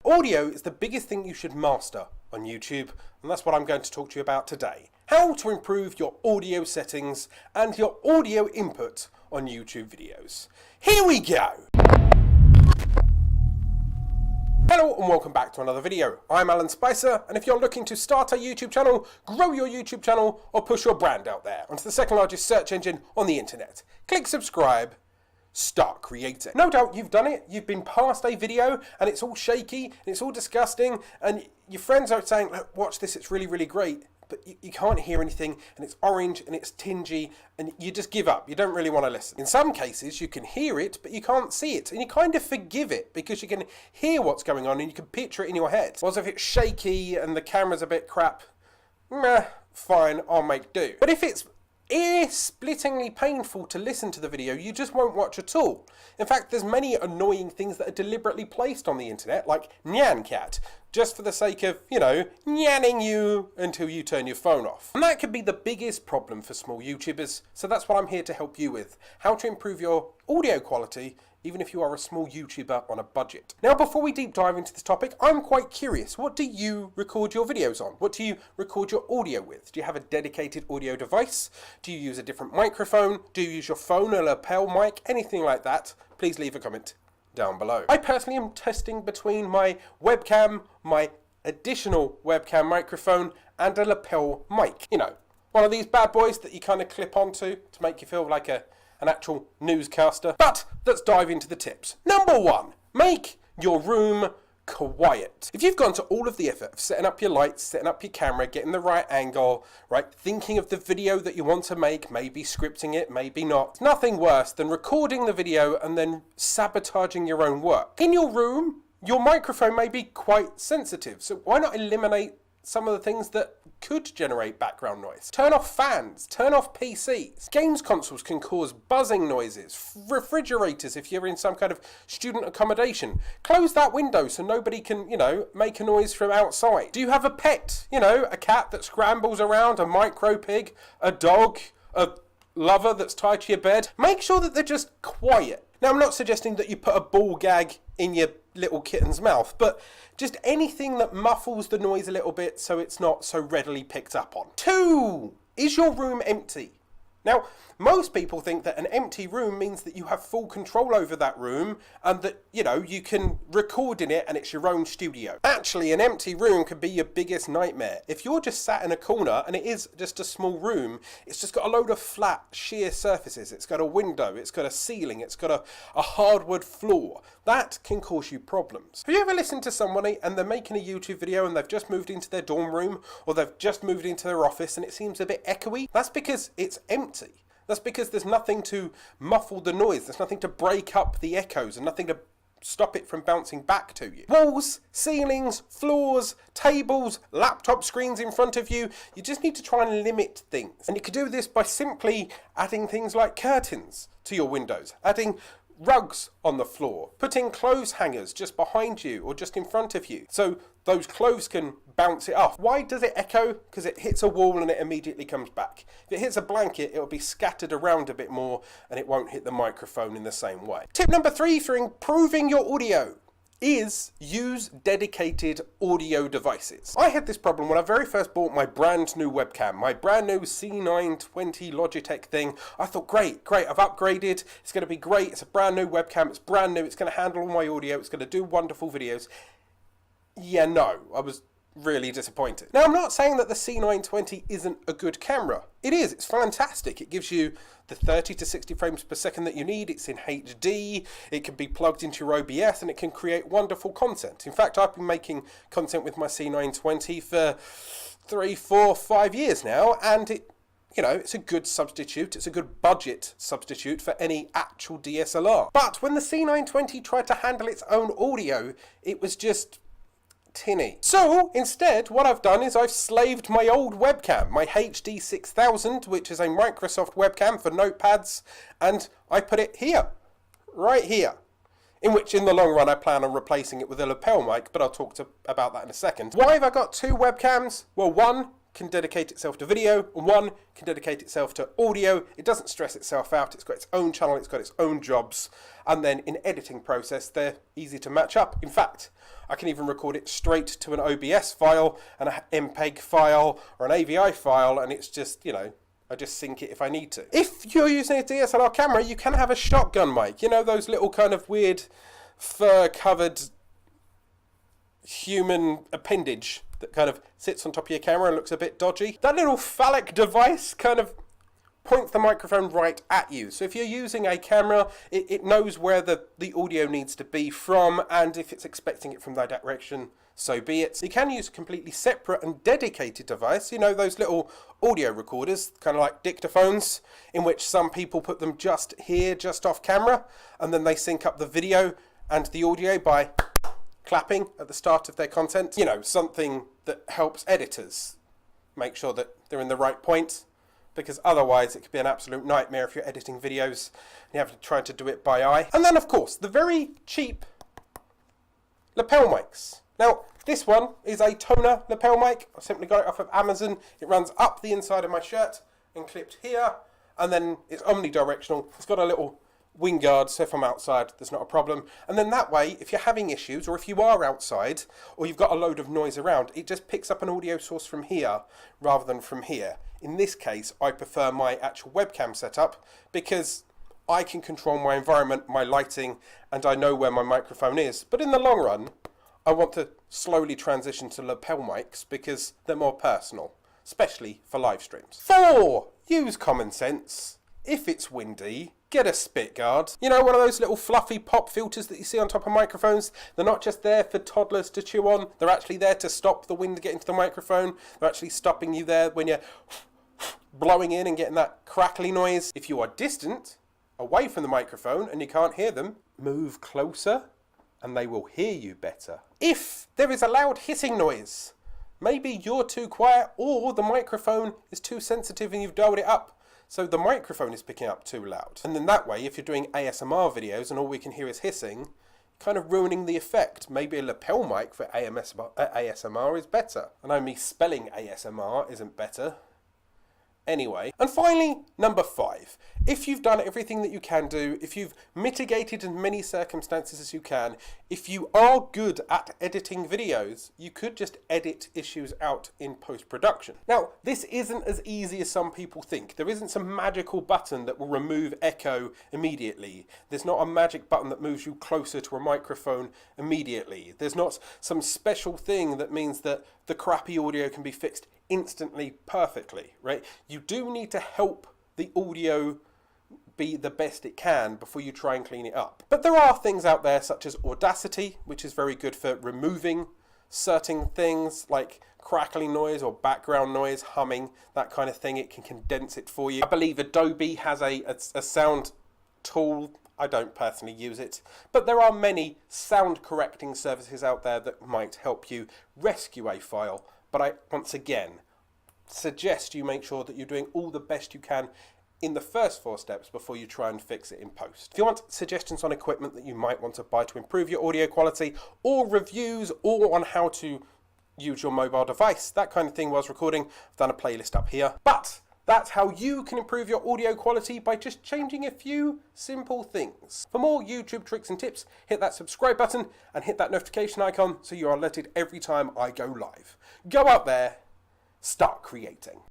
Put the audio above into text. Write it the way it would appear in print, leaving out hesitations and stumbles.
Audio is the biggest thing you should master on YouTube, and that's what I'm going to talk to you about today. How to improve your audio settings and your audio input on YouTube videos. Here we go! Hello and welcome back to another video. I'm Alan Spicer, and if you're looking to start a YouTube channel, grow your YouTube channel, or push your brand out there onto the second largest search engine on the internet, click subscribe. Start creating. No doubt you've done it. You've been past a video and it's all shaky and it's all disgusting and your friends are saying, look, watch this, it's really, really great. But you can't hear anything and it's orange and it's tingy and you just give up. You don't really want to listen. In some cases you can hear it but you can't see it and you kind of forgive it because you can hear what's going on and you can picture it in your head. Whereas if it's shaky and the camera's a bit crap, fine, I'll make do. But if it's ear-splittingly painful to listen to the video, you just won't watch at all. In fact, there's many annoying things that are deliberately placed on the internet, like Nyan Cat, just for the sake of, nyanning you until you turn your phone off. And that could be the biggest problem for small YouTubers, so that's what I'm here to help you with. How to improve your audio quality, even if you are a small YouTuber on a budget. Now, before we deep dive into this topic, I'm quite curious. What do you record your videos on? What do you record your audio with? Do you have a dedicated audio device? Do you use a different microphone? Do you use your phone, a lapel mic? Anything like that? Please leave a comment down below. I personally am testing between my webcam, my additional webcam microphone, and a lapel mic. One of these bad boys that you kind of clip onto to make you feel like an actual newscaster. But let's dive into the tips. Number one, make your room quiet. If you've gone to all of the effort of setting up your lights, setting up your camera, getting the right angle, right, thinking of the video that you want to make, maybe scripting it, maybe not, it's nothing worse than recording the video and then sabotaging your own work. In your room, your microphone may be quite sensitive, so why not eliminate some of the things that could generate background noise? Turn off fans, turn off PCs. Games consoles can cause buzzing noises. Refrigerators, if you're in some kind of student accommodation. Close that window so nobody can, make a noise from outside. Do you have a pet? A cat that scrambles around, a micro pig, a dog, a lover that's tied to your bed? Make sure that they're just quiet. Now, I'm not suggesting that you put a ball gag in your little kitten's mouth, but just anything that muffles the noise a little bit so it's not so readily picked up on. 2, is your room empty? Now, most people think that an empty room means that you have full control over that room and that, you can record in it and it's your own studio. Actually, an empty room can be your biggest nightmare. If you're just sat in a corner and it is just a small room, it's just got a load of flat, sheer surfaces. It's got a window, it's got a ceiling, it's got a hardwood floor. That can cause you problems. Have you ever listened to somebody and they're making a YouTube video and they've just moved into their dorm room or they've just moved into their office and it seems a bit echoey? That's because it's empty. That's because there's nothing to muffle the noise, there's nothing to break up the echoes and nothing to stop it from bouncing back to you. Walls, ceilings, floors, tables, laptop screens in front of you, you just need to try and limit things. And you could do this by simply adding things like curtains to your windows, adding rugs on the floor, putting clothes hangers just behind you or just in front of you so those clothes can bounce it off. Why does it echo? Because it hits a wall and it immediately comes back. If it hits a blanket, it'll be scattered around a bit more and it won't hit the microphone in the same way. Tip number 3 for improving your audio is use dedicated audio devices. I had this problem when I very first bought my brand new webcam, my brand new C920 Logitech thing. I thought, great, I've upgraded, it's going to be great, it's a brand new webcam, it's brand new, it's going to handle all my audio, it's going to do wonderful videos. Yeah, no, I was really disappointed. Now, I'm not saying that the C920 isn't a good camera. It is, it's fantastic. It gives you the 30 to 60 frames per second that you need. It's in HD, it can be plugged into your OBS and it can create wonderful content. In fact, I've been making content with my C920 for 3, 4, 5 years now, and it's a good substitute. It's a good budget substitute for any actual DSLR. But when the C920 tried to handle its own audio, it was just tinny. So instead, what I've done is I've slaved my old webcam, my HD 6000, which is a Microsoft webcam for notepads, and I put it here, right here, in which in the long run I plan on replacing it with a lapel mic, but I'll talk about that in a second. Why have I got 2 webcams? Well, one, can dedicate itself to video, and one can dedicate itself to audio. It doesn't stress itself out. It's got its own channel, it's got its own jobs, and then in editing process, they're easy to match up. In fact, I can even record it straight to an OBS file, an MPEG file, or an AVI file, and it's just, you know, I just sync it if I need to. If you're using a DSLR camera, you can have a shotgun mic. You know, those little kind of weird fur-covered human appendage that kind of sits on top of your camera and looks a bit dodgy. That little phallic device kind of points the microphone right at you. So if you're using a camera, it knows where the audio needs to be from, and if it's expecting it from that direction, so be it. You can use a completely separate and dedicated device, you know, those little audio recorders, kind of like dictaphones, in which some people put them just here, just off camera, and then they sync up the video and the audio by clapping at the start of their content. You know, something that helps editors make sure that they're in the right point, because otherwise it could be an absolute nightmare if you're editing videos and you have to try to do it by eye. And then, of course, the very cheap lapel mics. Now, this one is a toner lapel mic. I simply got it off of Amazon. It runs up the inside of my shirt and clipped here, and then it's omnidirectional. It's got a little wing guard, so if I'm outside, there's not a problem. And then that way, if you're having issues, or if you are outside, or you've got a load of noise around, it just picks up an audio source from here rather than from here. In this case, I prefer my actual webcam setup because I can control my environment, my lighting, and I know where my microphone is. But in the long run, I want to slowly transition to lapel mics because they're more personal, especially for live streams. 4. Use common sense. If it's windy, get a spit guard. You know, one of those little fluffy pop filters that you see on top of microphones? They're not just there for toddlers to chew on. They're actually there to stop the wind getting to the microphone. They're actually stopping you there when you're blowing in and getting that crackly noise. If you are distant, away from the microphone, and you can't hear them, move closer and they will hear you better. If there is a loud hissing noise, maybe you're too quiet or the microphone is too sensitive and you've dialed it up, so the microphone is picking up too loud. And then that way, if you're doing ASMR videos and all we can hear is hissing, kind of ruining the effect. Maybe a lapel mic for ASMR is better. I know me spelling ASMR isn't better. Anyway, and finally, number 5. If you've done everything that you can do, if you've mitigated in many circumstances as you can, if you are good at editing videos, you could just edit issues out in post-production. Now, this isn't as easy as some people think. There isn't some magical button that will remove echo immediately. There's not a magic button that moves you closer to a microphone immediately. There's not some special thing that means that the crappy audio can be fixed instantly perfectly, right? You do need to help the audio be the best it can before you try and clean it up. But there are things out there such as Audacity, which is very good for removing certain things like crackling noise or background noise, humming, that kind of thing. It can condense it for you. I believe Adobe has a sound tool. I don't personally use it, but there are many sound correcting services out there that might help you rescue a file. But I, once again, suggest you make sure that you're doing all the best you can in the first 4 steps before you try and fix it in post. If you want suggestions on equipment that you might want to buy to improve your audio quality, or reviews, or on how to use your mobile device, that kind of thing whilst recording, I've done a playlist up here. But that's how you can improve your audio quality, by just changing a few simple things. For more YouTube tricks and tips, hit that subscribe button and hit that notification icon so you are alerted every time I go live. Go out there, start creating.